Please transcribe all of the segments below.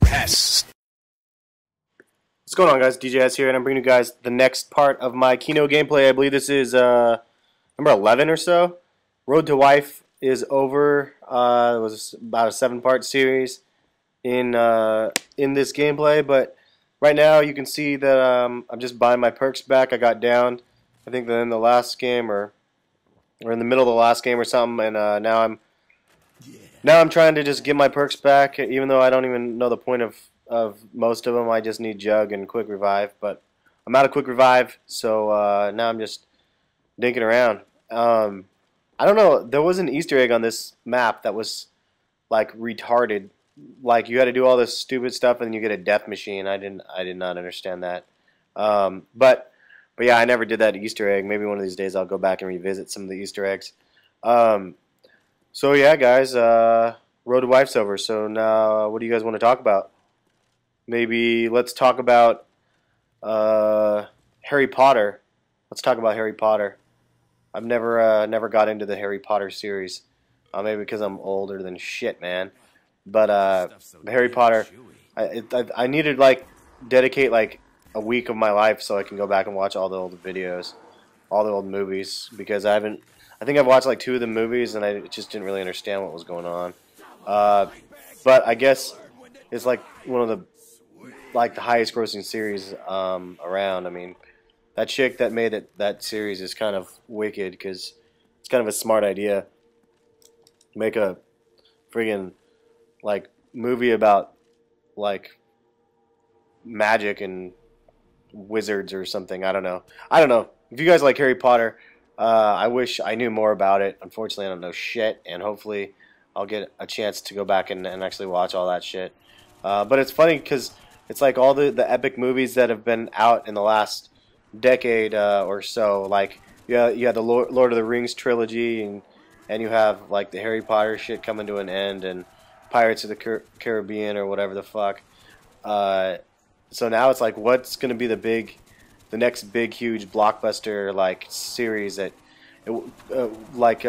Pest. What's going on, guys? DJS here, and I'm bringing you guys the next part of my Kino gameplay. I believe this is number 11 or so. Road to Wife is over. It was about a 7-part series in this gameplay, but right now you can see that I'm just buying my perks back. I got downed, I think, in the last game or in the middle of the last game or something, and now I'm trying to just get my perks back, even though I don't even know the point of most of them. I just need Jug and Quick Revive, but I'm out of Quick Revive, so now I'm just dinking around. I don't know, there was an Easter egg on this map that was like retarded. Like, you had to do all this stupid stuff and then you get a death machine. I did not understand that. But yeah, I never did that Easter egg. Maybe one of these days I'll go back and revisit some of the Easter eggs. So yeah, guys, Road to Wife's over. So now, what do you guys want to talk about? Maybe let's talk about Harry Potter. Let's talk about Harry Potter. I've never got into the Harry Potter series. Maybe because I'm older than shit, man. But Harry Potter, I need to like dedicate like a week of my life so I can go back and watch all the old videos, all the old movies, because I think I've watched like 2 of the movies and I just didn't really understand what was going on. But I guess it's like one of the highest grossing series around. I mean, that chick that made that series is kind of wicked, because it's kind of a smart idea. Make a friggin' like movie about like magic and wizards or something. I don't know. If you guys like Harry Potter, I wish I knew more about it. Unfortunately, I don't know shit, and hopefully I'll get a chance to go back and actually watch all that shit. But it's funny because it's like all the epic movies that have been out in the last decade or so. Like, you had the Lord of the Rings trilogy, and you have like the Harry Potter shit coming to an end, and Pirates of the Caribbean or whatever the fuck. So now it's like, what's gonna be the next big huge blockbuster like series that like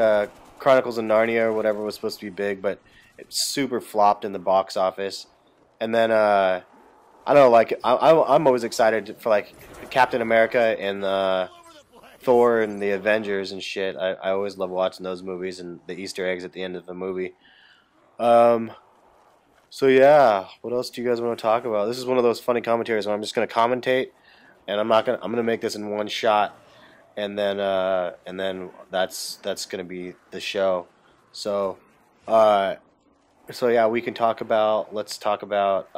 Chronicles of Narnia or whatever was supposed to be big, but it super flopped in the box office. And then I don't know, like I'm always excited for like Captain America and Thor and the Avengers and shit. I always love watching those movies and the Easter eggs at the end of the movie. So yeah, what else do you guys want to talk about? This is one of those funny commentaries where I'm just gonna commentate, and I'm gonna make this in one shot, and then that's gonna be the show. So so yeah, we can talk about. Let's talk about.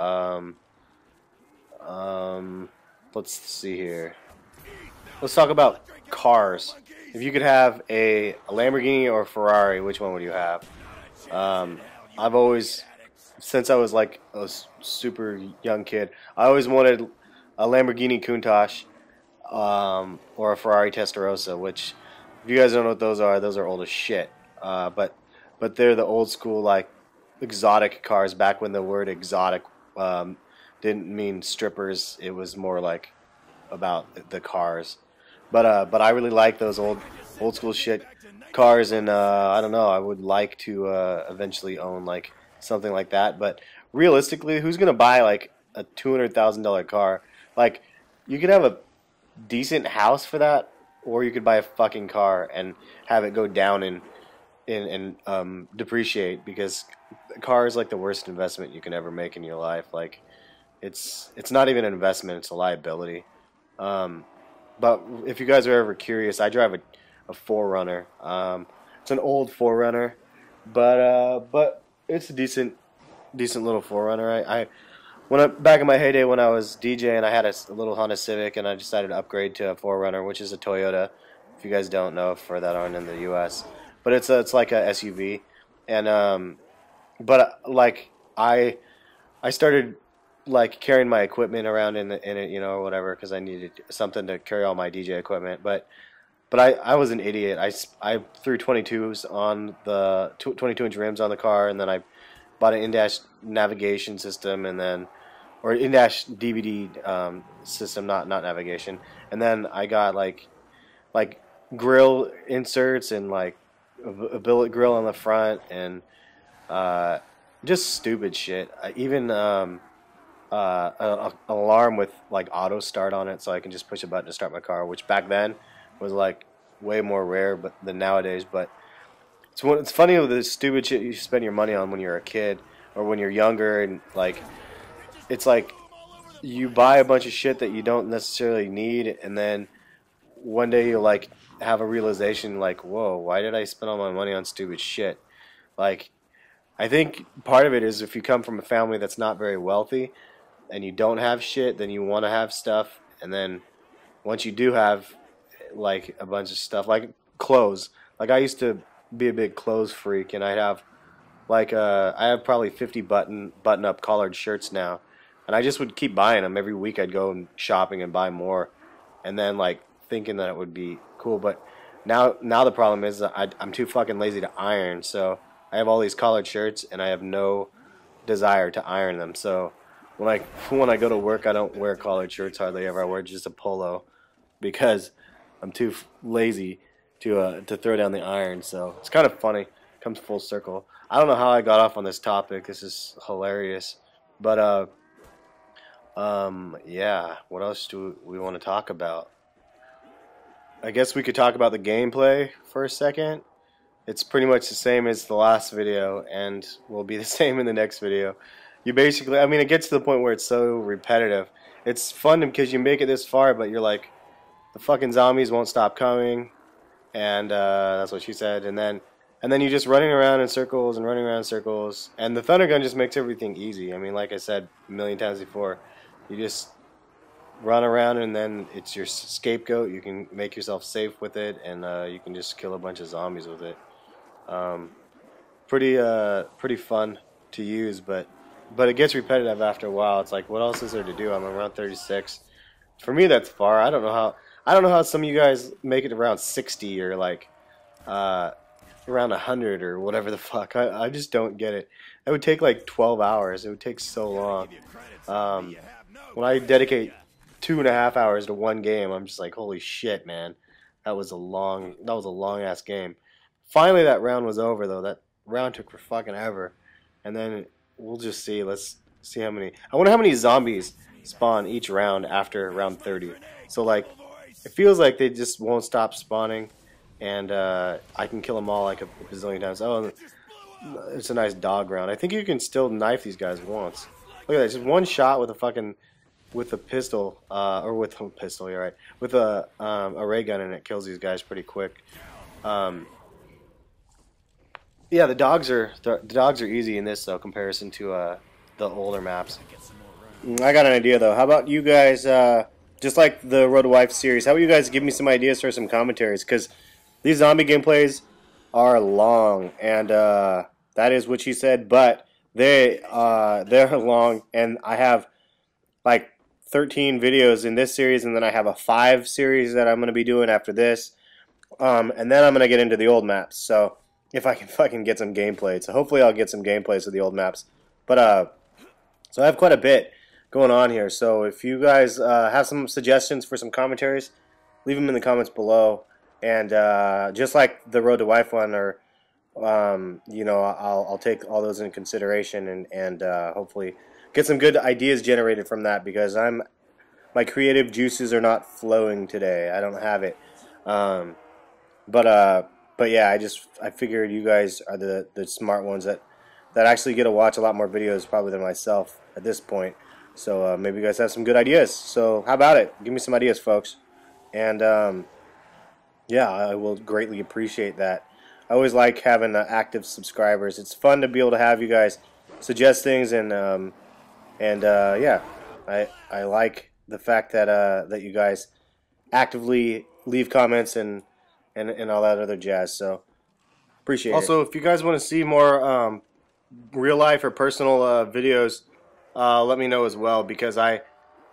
Let's see here. Let's talk about cars. If you could have a Lamborghini or a Ferrari, which one would you have? I've always, since I was like a super young kid, I always wanted a Lamborghini Countach or a Ferrari Testarossa, which, if you guys don't know what those are old as shit. But they're the old school, like, exotic cars, back when the word exotic didn't mean strippers. It was more like about the cars. But I really like those old school shit cars, and I don't know, I would like to eventually own like something like that. But realistically, who's gonna buy like a $200,000 car? Like, you could have a decent house for that, or you could buy a fucking car and have it go down and depreciate, because a car is like the worst investment you can ever make in your life. Like, it's not even an investment, it's a liability. But if you guys are ever curious, I drive a 4Runner. It's an old 4Runner, but it's a decent little 4Runner. Back in my heyday when I was DJing, I had a little Honda Civic, and I decided to upgrade to a 4Runner, which is a Toyota. If you guys don't know, for that aren't in the U.S., but it's like a SUV, and but like I started like carrying my equipment around in it, you know, or whatever, because I needed something to carry all my DJ equipment. But I was an idiot. I threw 22s on the 22-inch rims on the car, and then I bought an in-dash navigation system, and then, or in-dash DVD system, not navigation. And then I got like grill inserts and like a billet grill on the front, and Uh, just stupid shit. Even an alarm with like auto start on it, so I can just push a button to start my car, which back then was like way more rare than nowadays. But it's funny with the stupid shit you spend your money on when you're a kid or when you're younger, and like it's like you buy a bunch of shit that you don't necessarily need, and then one day you'll like have a realization like, whoa, why did I spend all my money on stupid shit? Like, I think part of it is if you come from a family that's not very wealthy and you don't have shit, then you want to have stuff, and then once you do have like a bunch of stuff, like clothes. Like I used to be a big clothes freak, and I'd have like I have probably 50 button up collared shirts now, and I just would keep buying them every week. I'd go and shopping and buy more, and then like thinking that it would be cool. But now the problem is that I'm too fucking lazy to iron, so I have all these collared shirts and I have no desire to iron them. So when I go to work, I don't wear collared shirts hardly ever. I wear just a polo because I'm too lazy to throw down the iron. So it's kind of funny. Comes full circle. I don't know how I got off on this topic. This is hilarious. But yeah. What else do we want to talk about? I guess we could talk about the gameplay for a second. It's pretty much the same as the last video, and will be the same in the next video. You basically, I mean, it gets to the point where it's so repetitive. It's fun because you make it this far, but you're like, the fucking zombies won't stop coming, and that's what she said. And then you're just running around in circles and running around in circles, and the thunder gun just makes everything easy. I mean, like I said a million times before, you just run around, and then it's your scapegoat. You can make yourself safe with it, and you can just kill a bunch of zombies with it. Pretty fun to use, but it gets repetitive after a while. It's like, what else is there to do? I'm around 36. For me, that's far. I don't know how some of you guys make it around 60 or like around 100 or whatever the fuck. I just don't get it. It would take like 12 hours. It would take so long. When I dedicate 2.5 hours to one game, I'm just like, holy shit, man. That was a long ass game. Finally, that round was over, though. That round took for fucking ever. And then we'll just see. Let's see how many. I wonder how many zombies spawn each round after round 30. So, like, it feels like they just won't stop spawning. And I can kill them all like a bazillion times. Oh, it's a nice dog round. I think you can still knife these guys once. Look at that. Just one shot with a fucking... with a pistol, or with a pistol, you're right. With a ray gun, and it kills these guys pretty quick. Yeah, the dogs are easy in this though, comparison to the older maps. I got an idea though. How about you guys, just like the Road to Wife series? How about you guys give me some ideas for some commentaries? Because these zombie gameplays are long, and that is what she said. But they're long, and I have like 13 videos in this series, and then I have a 5 series that I'm going to be doing after this, and then I'm going to get into the old maps. So if I can fucking get some gameplay, so hopefully I'll get some gameplays of the old maps. But so I have quite a bit going on here. So if you guys have some suggestions for some commentaries, leave them in the comments below. And just like the Road to Wife one, or you know, I'll take all those into consideration, and hopefully get some good ideas generated from that, because my creative juices are not flowing today. I don't have it. But yeah, I figured you guys are the smart ones that actually get to watch a lot more videos probably than myself at this point. So maybe you guys have some good ideas. So how about it? Give me some ideas, folks. And yeah, I will greatly appreciate that. I always like having active subscribers. It's fun to be able to have you guys suggest things, and yeah, I like the fact that that you guys actively leave comments and all that other jazz. So appreciate it. Also, if you guys want to see more real life or personal videos, let me know as well, because I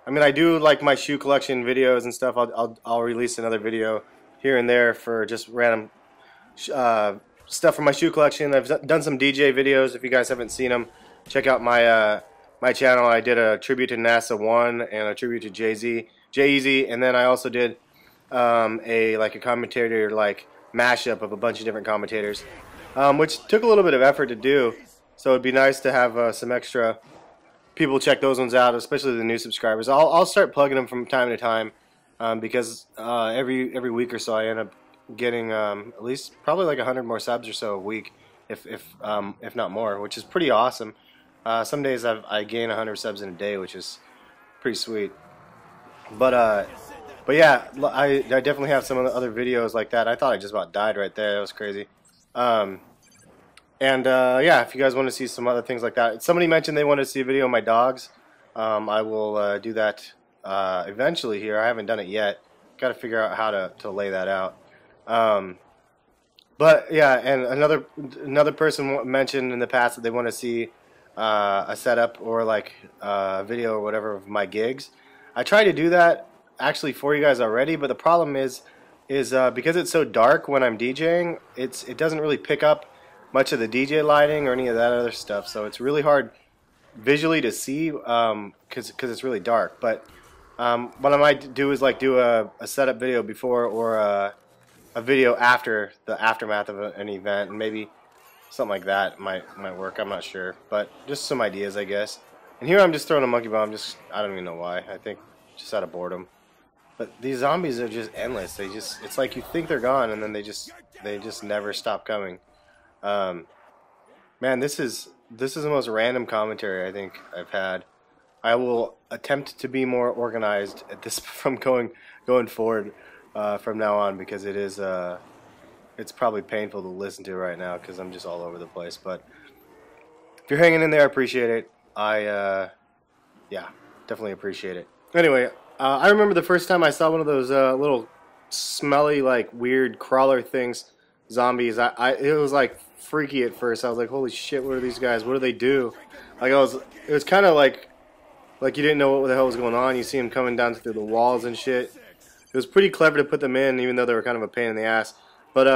mean, I do like my shoe collection videos and stuff. I'll release another video here and there for just random stuff from my shoe collection. I've done some DJ videos. If you guys haven't seen them, check out my my channel. I did a tribute to NASA 1 and a tribute to Jay-Z, and then I also did a commentator like mashup of a bunch of different commentators, which took a little bit of effort to do. So it'd be nice to have some extra people check those ones out, especially the new subscribers. I'll start plugging them from time to time because every week or so I end up getting at least probably like 100 more subs or so a week, if not more, which is pretty awesome. Some days I gain 100 subs in a day, which is pretty sweet. But yeah, I definitely have some of the other videos like that. I thought I just about died right there. That was crazy. Yeah, if you guys want to see some other things like that, somebody mentioned they wanted to see a video of my dogs. I will do that eventually here. I haven't done it yet. Got to figure out how to lay that out. But yeah, and another person mentioned in the past that they want to see a setup or like a video or whatever of my gigs. I tried to do that actually for you guys already, but the problem is because it's so dark when I'm DJing, it doesn't really pick up much of the DJ lighting or any of that other stuff, so it's really hard visually to see because it's really dark. But what I might do is like do a setup video before or a video after the aftermath of an event, and maybe something like that might work. I'm not sure, but just some ideas, I guess. And here I'm just throwing a monkey bomb. I don't even know why. I think just out of boredom. But these zombies are just endless. It's like you think they're gone, and then they just never stop coming. Man, this is the most random commentary I think I've had. I will attempt to be more organized at this from going forward from now on, because it's probably painful to listen to right now because I'm just all over the place. But if you're hanging in there, I appreciate it. Yeah, definitely appreciate it. Anyway, I remember the first time I saw one of those little smelly, like weird crawler things, zombies. It was like freaky at first. I was like, holy shit, what are these guys? What do they do? Like it was kind of like you didn't know what the hell was going on. You see them coming down through the walls and shit. It was pretty clever to put them in, even though they were kind of a pain in the ass. But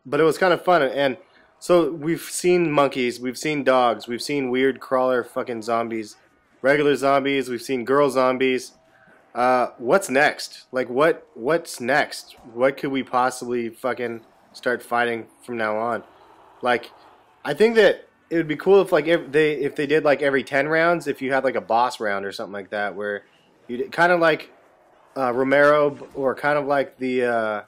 it was kind of fun. And so we've seen monkeys, we've seen dogs, we've seen weird crawler fucking zombies, regular zombies, we've seen girl zombies. What's next? Like what's next? What could we possibly fucking start fighting from now on? Like, I think that it would be cool if like if they did like every 10 rounds, if you had like a boss round or something like that, where you kind of like Romero, or kind of like the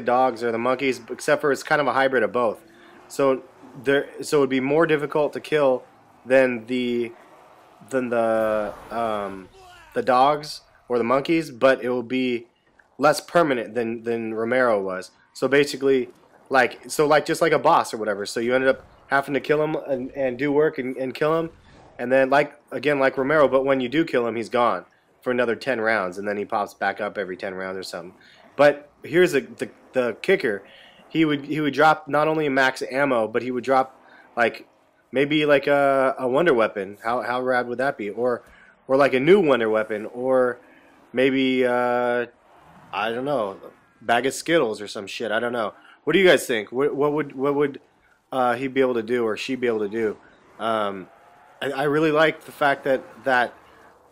dogs or the monkeys, except for it's kind of a hybrid of both. So it would be more difficult to kill than the dogs or the monkeys, but it will be less permanent than Romero was. So basically, just like a boss or whatever. So you ended up having to kill him and do work and kill him, and then like Romero, but when you do kill him, he's gone for another 10 rounds, and then he pops back up every 10 rounds or something. But here's the kicker: he would drop not only a max ammo, but he would drop like maybe like a wonder weapon. How rad would that be? Or like a new wonder weapon, or maybe I don't know, bag of Skittles or some shit. I don't know. What do you guys think? What would he be able to do, or she be able to do? I really like the fact that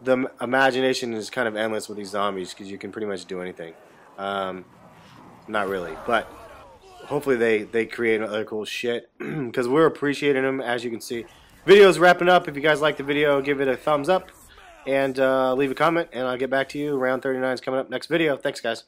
the imagination is kind of endless with these zombies, because you can pretty much do anything. Not really, but hopefully they create other cool shit, because we're appreciating them, as you can see. Video's wrapping up. If you guys like the video, give it a thumbs up and leave a comment, and I'll get back to you. Round 39 is coming up next video. Thanks, guys.